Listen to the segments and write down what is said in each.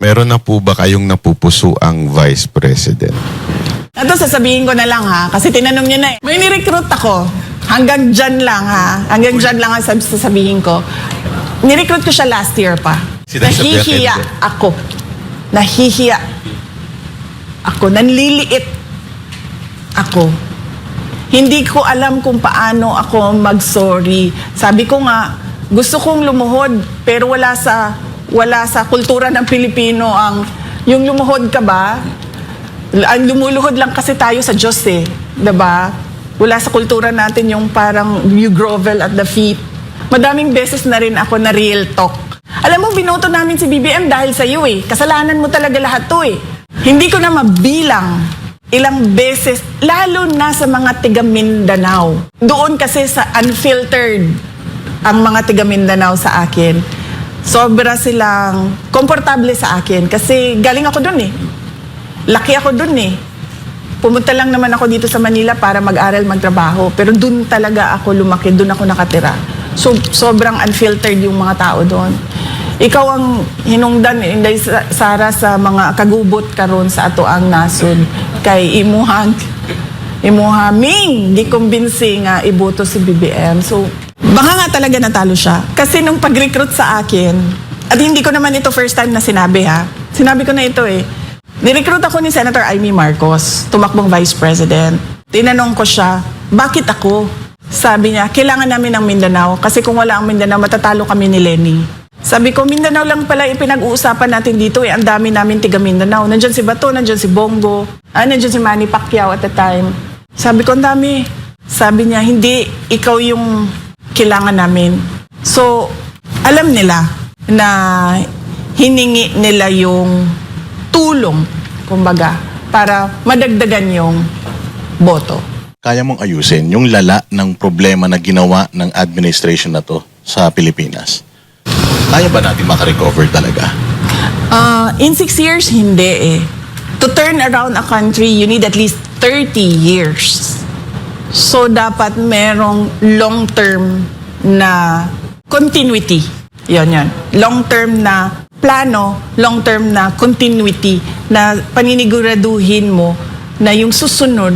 Meron na po ba kayong napupuso ang Vice President? Ito, sasabihin ko na lang ha, kasi tinanong niyo na eh. May nirecruit ako. Hanggang dyan lang ha. Hanggang dyan lang ang sasabihin ko. Nirecruit ko siya last year pa. Sinasabihan Nahihiya kayo din. ako. Nahihiya ako. Nanliliit ako. Hindi ko alam kung paano ako mag-sorry. Sabi ko nga, gusto kong lumuhod, pero wala sa kultura ng Pilipino ang yung lumuhod ka ba? Ang lumuluhod lang kasi tayo sa Diyos eh. Diba? Wala sa kultura natin yung parang you grovel at the feet. Madaming beses na rin ako na real talk. Alam mo, binoto namin si BBM dahil sa iyo eh. Kasalanan mo talaga lahat to eh. Hindi ko na mabilang ilang beses, lalo na sa mga tiga Mindanao. Doon kasi sa unfiltered ang mga tiga Mindanao sa akin. Sobra silang komportable sa akin kasi galing ako doon eh. Laki ako doon eh. Pumunta lang naman ako dito sa Manila para mag-aral, magtrabaho. Pero doon talaga ako lumaki, doon ako nakatira. So, sobrang unfiltered yung mga tao doon. Ikaw ang hinungdan, Inday Sara, sa mga kagubot karon sa ato ang nasod. Kay imuhaming, di kumbinsi nga iboto si BBM. So, baka nga talaga natalo siya. Kasi nung pag-recruit sa akin, at hindi ko naman ito first time na sinabi ha. Sinabi ko na ito eh. Nirecruit ako ni Senator Amy Marcos, tumakbong Vice President. Tinanong ko siya, bakit ako? Sabi niya, kailangan namin ng Mindanao kasi kung wala ang Mindanao, matatalo kami ni Lenny. Sabi ko, Mindanao lang pala ipinag-uusapan natin dito eh. Ang dami namin tiga Mindanao. Nandyan si Bato, nandyan si Bongo, nandyan si Manny Pacquiao at the time. Sabi ko, ang dami. Sabi niya, hindi, ikaw yung kailangan namin. So, alam nila na hiningi nila yung tulong, kumbaga, para madagdagan yung boto. Kaya mong ayusin yung lala ng problema na ginawa ng administration na to sa Pilipinas? Kaya ba natin makarecover talaga? In 6 years, hindi eh. To turn around a country, you need at least 30 years. So, dapat merong long-term na continuity. Yan. Long-term na plano, long-term na continuity na paniniguraduhin mo na yung susunod,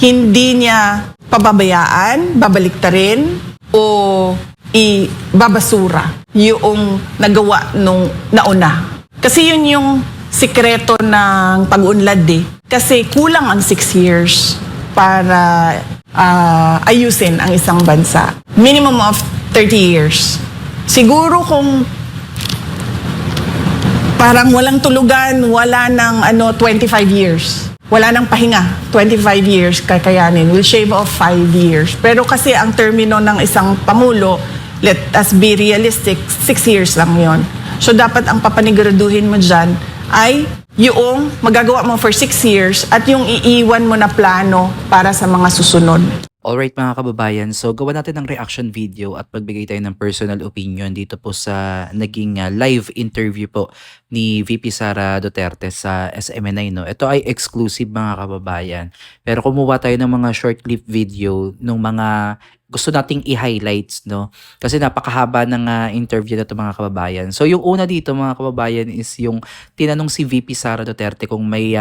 hindi niya pababayaan, babaliktarin, o ibabasura yung nagawa nung nauna. Kasi yun yung sikreto ng pag-unlad eh. Kasi kulang ang 6 years para ayusin ang isang bansa. Minimum of 30 years. Siguro kung parang walang tulugan, wala ng 25 years. Wala nang pahinga, 25 years kakayanin. We'll shave off 5 years. Pero kasi ang termino ng isang pamulo, let us be realistic, 6 years lang yon. So dapat ang papaniguraduhin mo dyan ay yung magagawa mo for 6 years at yung iiwan mo na plano para sa mga susunod. Alright mga kababayan, so gawa natin ng reaction video at magbigay tayo ng personal opinion dito po sa naging live interview po ni VP Sara Duterte sa SMNI. No? Ito ay exclusive mga kababayan. Pero kumuha tayo ng mga short clip video ng mga gusto nating i-highlights, no? Kasi napakahaba ng interview na ito mga kababayan. So yung una dito mga kababayan is yung tinanong si VP Sara Duterte kung may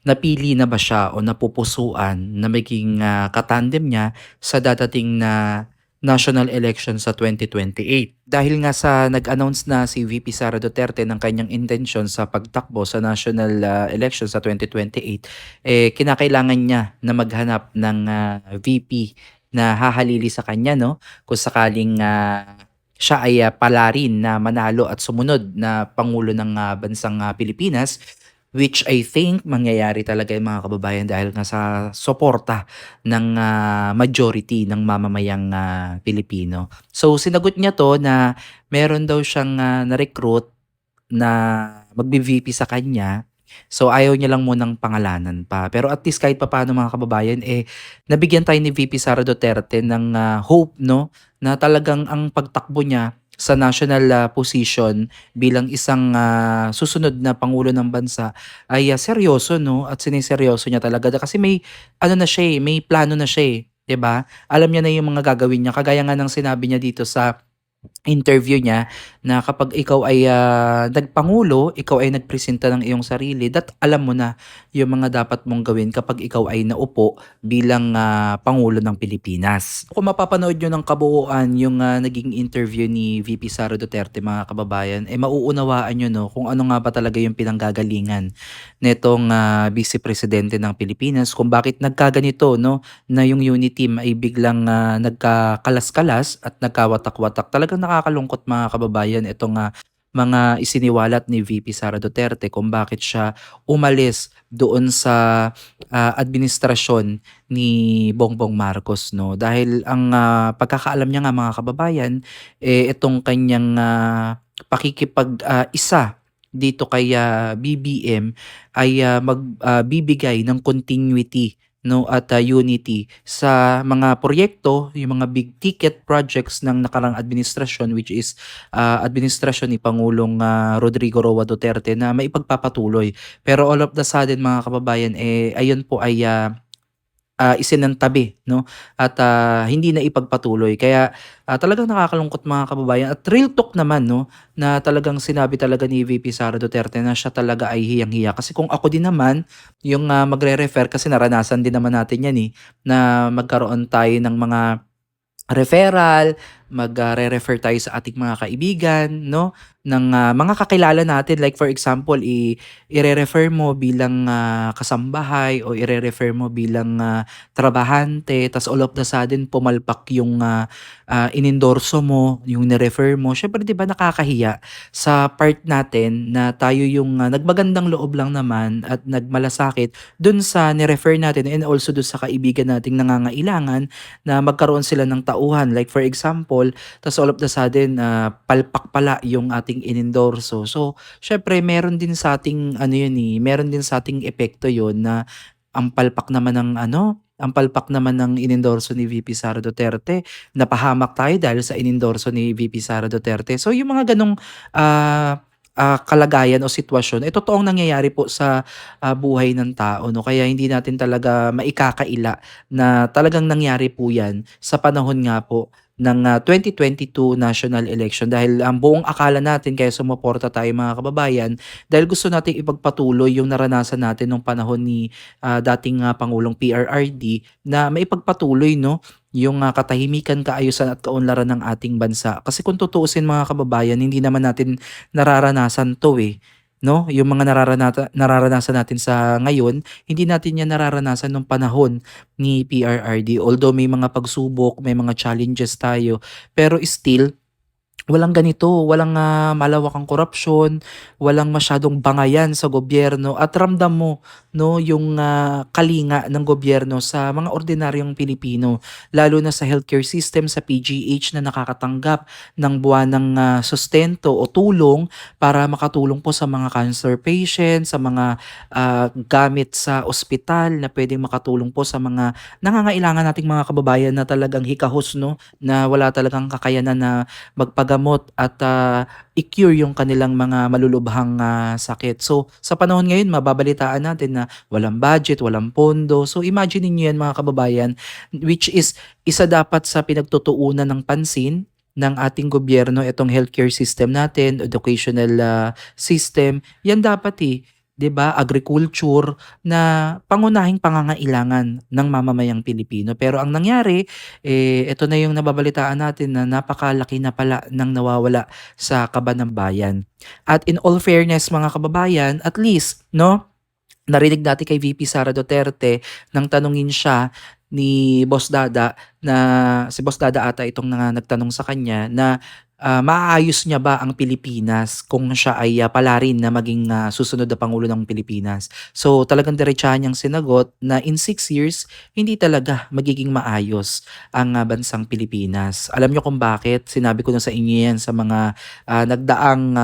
napili na ba siya o napupusuan na maging katandem niya sa dadating na national election sa 2028. Dahil nga sa nag-announce na si VP Sara Duterte ng kanyang intensyon sa pagtakbo sa national election sa 2028, kinakailangan niya na maghanap ng VP na hahalili sa kanya, no? Kung sakaling siya ay palarin na manalo at sumunod na Pangulo ng bansang Pilipinas, which I think mangyayari talaga yung mga kababayan dahil nga sa suporta ng majority ng mamamayang Pilipino. So sinagot niya to na meron daw siyang na-recruit na magbi-VP sa kanya. So ayaw niya lang munang pangalanan pa. Pero at least kahit papaano mga kababayan, nabigyan tayo ni VP Sara Duterte ng hope, no? Na talagang ang pagtakbo niya sa national position bilang isang susunod na Pangulo ng bansa ay seryoso, no? At siniseryoso niya talaga. Kasi may na siya may plano na siya 'di ba? Alam niya na yung mga gagawin niya. Kagaya nga ng sinabi niya dito sa interview niya na kapag ikaw ay nagpangulo, ikaw ay nagpresenta ng iyong sarili, that alam mo na yung mga dapat mong gawin kapag ikaw ay naupo bilang Pangulo ng Pilipinas. Kung mapapanood nyo ng kabuuan yung naging interview ni VP Sara Duterte, mga kababayan, mauunawaan nyo no, kung ano nga ba talaga yung pinanggagalingan netong Vice Presidente ng Pilipinas, kung bakit nagkaganito no, na yung unit team ay biglang nagkakalas-kalas at nagkawatak-watak. Talagang nakakalungkot, mga kababayan, itong mga isiniwalat ni VP Sara Duterte kung bakit siya umalis doon sa administrasyon ni Bongbong Marcos, no, dahil ang pagkakaalam niya nga, mga kababayan, itong kanyang pakikipag-isa dito kay BBM ay magbibigay ng continuity no at unity sa mga proyekto, yung mga big ticket projects ng nakarang administrasyon, which is administrasyon ni Pangulong Rodrigo Roa Duterte, na maipagpapatuloy. Pero all of the sudden, mga kababayan, ayun po ay isinantabi no at hindi na ipagpatuloy. Kaya talagang nakakalungkot, mga kababayan, at real talk naman no na talagang sinabi talaga ni VP Sara Duterte na siya talaga ay hiyang-hiya. Kasi kung ako din naman yung magre-refer, kasi naranasan din naman natin yan na magkaroon tayo ng mga referral, magre-refer tayo sa ating mga kaibigan, no? Ng mga kakilala natin. Like for example, i-refer mo bilang kasambahay o i-refer mo bilang trabahante, tas all of the sudden pumalpak yung inendorso mo, yung ni-refer mo. Syempre, 'di ba, nakakahiya sa part natin na tayo yung nagmagandang loob lang naman at nagmalasakit dun sa ni-refer natin, and also dun sa kaibigan nating nangangailangan na magkaroon sila ng tauhan. Like for example, tas all of the sudden palpak pala yung ating inendorso. So, syempre meron din sa ating meron din sa ating epekto 'yon na ang palpak naman ng inendorso ni VP Sara Duterte. Napahamak tayo dahil sa inendorso ni VP Sara Duterte. So, yung mga ganong kalagayan o sitwasyon, totoong nangyayari po sa buhay ng tao, no? Kaya hindi natin talaga maikakaila na talagang nangyari po yan sa panahon nga po ng 2022 national election, dahil ang buong akala natin kaya sumuporta tayo, mga kababayan, dahil gusto nating ipagpatuloy yung naranasan natin nung panahon ni dating Pangulong PRRD, na maipagpatuloy no yung katahimikan, kaayusan at kaunlaran ng ating bansa. Kasi kung tutuusin, mga kababayan, hindi naman natin nararanasan to no? Yung mga nararanasan natin sa ngayon, hindi natin yan nararanasan nung panahon ni PRRD. Although may mga pagsubok, may mga challenges tayo, pero still walang ganito, walang malawakang korupsyon, walang masyadong bangayan sa gobyerno, at ramdam mo no yung kalinga ng gobyerno sa mga ordinaryong Pilipino, lalo na sa healthcare system, sa PGH na nakakatanggap ng buwanang sustento o tulong para makatulong po sa mga cancer patients, sa mga gamit sa ospital na pwedeng makatulong po sa mga nangangailangan nating mga kababayan na talagang hikahos no, na wala talagang kakayanan na magpagamot at i-cure yung kanilang mga malulubhang sakit. So, sa panahon ngayon, mababalitaan natin na walang budget, walang pondo. So, imagine niyo yan, mga kababayan, which is isa dapat sa pinagtutuunan ng pansin ng ating gobyerno, itong healthcare system natin, educational system. Yan dapat 'di ba, agriculture, na pangunahing pangangailangan ng mamamayang Pilipino. Pero ang nangyari, ito na yung nababalitaan natin na napakalaki na pala ng nawawala sa kaban ng bayan. At in all fairness, mga kababayan, at least, no, narinig natin kay VP Sara Duterte nang tanungin siya ni Boss Dada, na si Boss Dada ata itong nagtanong sa kanya, na maaayos niya ba ang Pilipinas kung siya ay palarin na maging susunod na Pangulo ng Pilipinas. So talagang diretsahan niyang sinagot na in 6 years, hindi talaga magiging maayos ang bansang Pilipinas. Alam niyo kung bakit? Sinabi ko na sa inyo yan sa mga nagdaang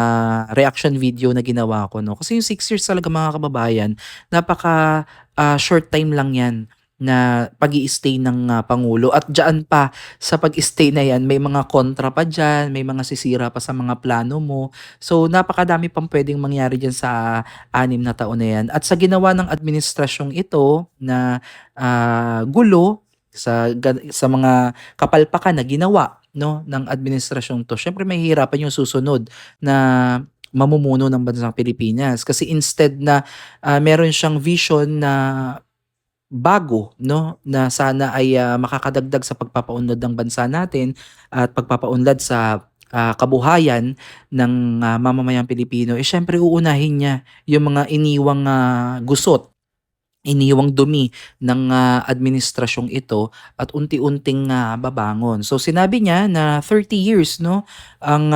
reaction video na ginawa ko. No? Kasi yung 6 years talaga, mga kababayan, napaka short time lang yan na pag-i-stay ng Pangulo. At dyan pa sa pag-stay na yan, may mga kontra pa dyan, may mga sisira pa sa mga plano mo. So napakadami pang pwedeng mangyari dyan sa 6 na taon na yan. At sa ginawa ng administrasyong ito na gulo, sa mga kapalpakan na ginawa no ng administrasyong to, syempre mahihirapan yung susunod na mamumuno ng bansang Pilipinas kasi instead na meron siyang vision na bago, no, na sana ay makakadagdag sa pagpapaunlad ng bansa natin at pagpapaunlad sa kabuhayan ng mamamayang Pilipino, eh syempre uunahin niya yung mga iniwang gusot, iniwang dumi ng administrasyong ito at unti-unting babangon. So sinabi niya na 30 years, no, ang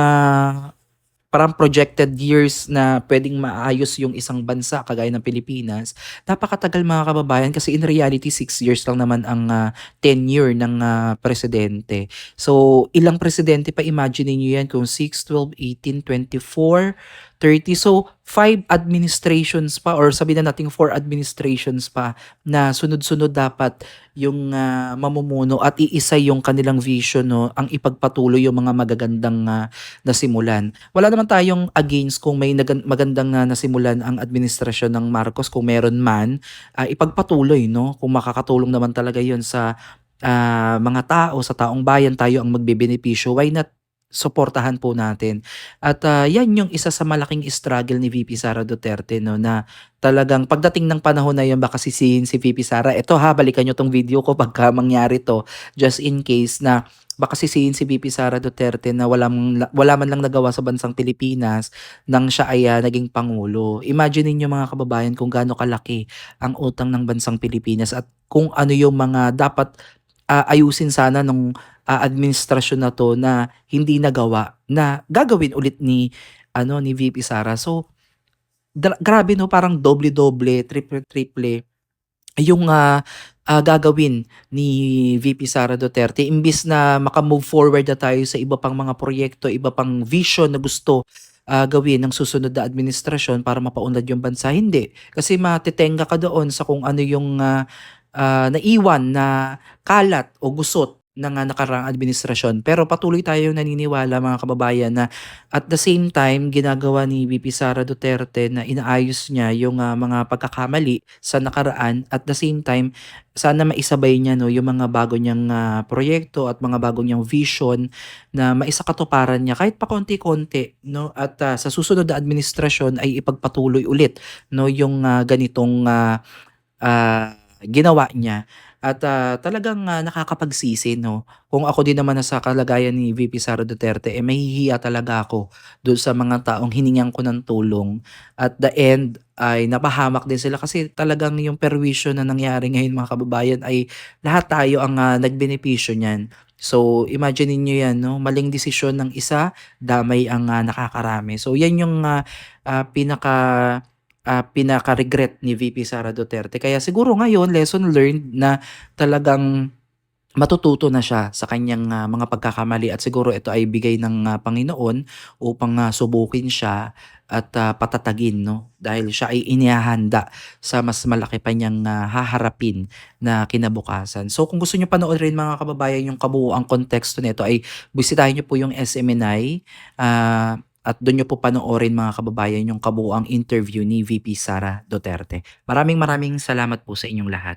parang projected years na pwedeng maayos yung isang bansa kagaya ng Pilipinas. Napakatagal mga kababayan kasi in reality 6 years lang naman ang tenure ng presidente. So ilang presidente pa, imagine niyo yan kung 6, 12, 18, 24, 30. So 5 administrations pa or sabihin na nating 4 administrations pa na sunod-sunod dapat yung mamumuno at iisa yung kanilang vision, no, ang ipagpatuloy yung mga magagandang nasimulan. Wala naman tayong against kung may magandang nasimulan ang administrasyon ng Marcos, kung meron man, ipagpatuloy, no? Kung makakatulong naman talaga 'yon sa mga tao, sa taong bayan, tayo ang magbebenepisyo, why not suportahan po natin. At yan yung isa sa malaking struggle ni VP Sara Duterte, no, na talagang pagdating ng panahon na yun baka sisihin si VP Sara. Ito ha, balikan nyo tong video ko pagka mangyari to, just in case na baka sisihin si VP Sara Duterte na wala man lang nagawa sa bansang Pilipinas nang siya ay naging pangulo. Imagine niyo mga kababayan kung gaano kalaki ang utang ng bansang Pilipinas at kung ano yung mga dapat ayusin sana nung administrasyon na to na hindi nagawa na gagawin ulit ni VP Sara. So grabe, no, parang doble-doble, triple-triple yung gagawin ni VP Sara Duterte imbis na maka-move forward na tayo sa iba pang mga proyekto, iba pang vision na gusto gawin ng susunod na administrasyon para mapaunlad yung bansa. Hindi, kasi matitenga ka doon sa kung ano yung naiwan na kalat o gusot ng nakaraang administrasyon. Pero patuloy tayong naniniwala mga kababayan na at the same time ginagawa ni VP Sara Duterte na inaayos niya yung mga pagkakamali sa nakaraan, at the same time sana maisabay niya, no, yung mga bago niyang proyekto at mga bago niyang vision na maisakatuparan niya kahit pa konti-konti, no, at sa susunod na administrasyon ay ipagpatuloy ulit, no, yung ganitong ginawa niya. At talagang nakakapagsisi, no. Kung ako din naman nasa kalagayan ni VP Sara Duterte, eh mahihiya talaga ako doon sa mga taong hiningan ko ng tulong. At the end ay napahamak din sila kasi talagang yung perwisyo na nangyari ngayon mga kababayan ay lahat tayo ang nagbenepisyo niyan. So imagine niyo yan, no, maling desisyon ng isa, damay ang nakakarami. So yan yung pinaka-regret ni VP Sara Duterte. Kaya siguro ngayon, lesson learned na talagang matututo na siya sa kanyang mga pagkakamali at siguro ito ay bigay ng Panginoon upang subukin siya at patatagin, no? Dahil siya ay inihahanda sa mas malaki pa niyang haharapin na kinabukasan. So kung gusto niyo panoorin mga kababayan yung kabuuang konteksto nito ay bisitahin niyo po yung SMNI, at doon niyo po panoorin mga kababayan yung kabuuang interview ni VP Sara Duterte. Maraming salamat po sa inyong lahat.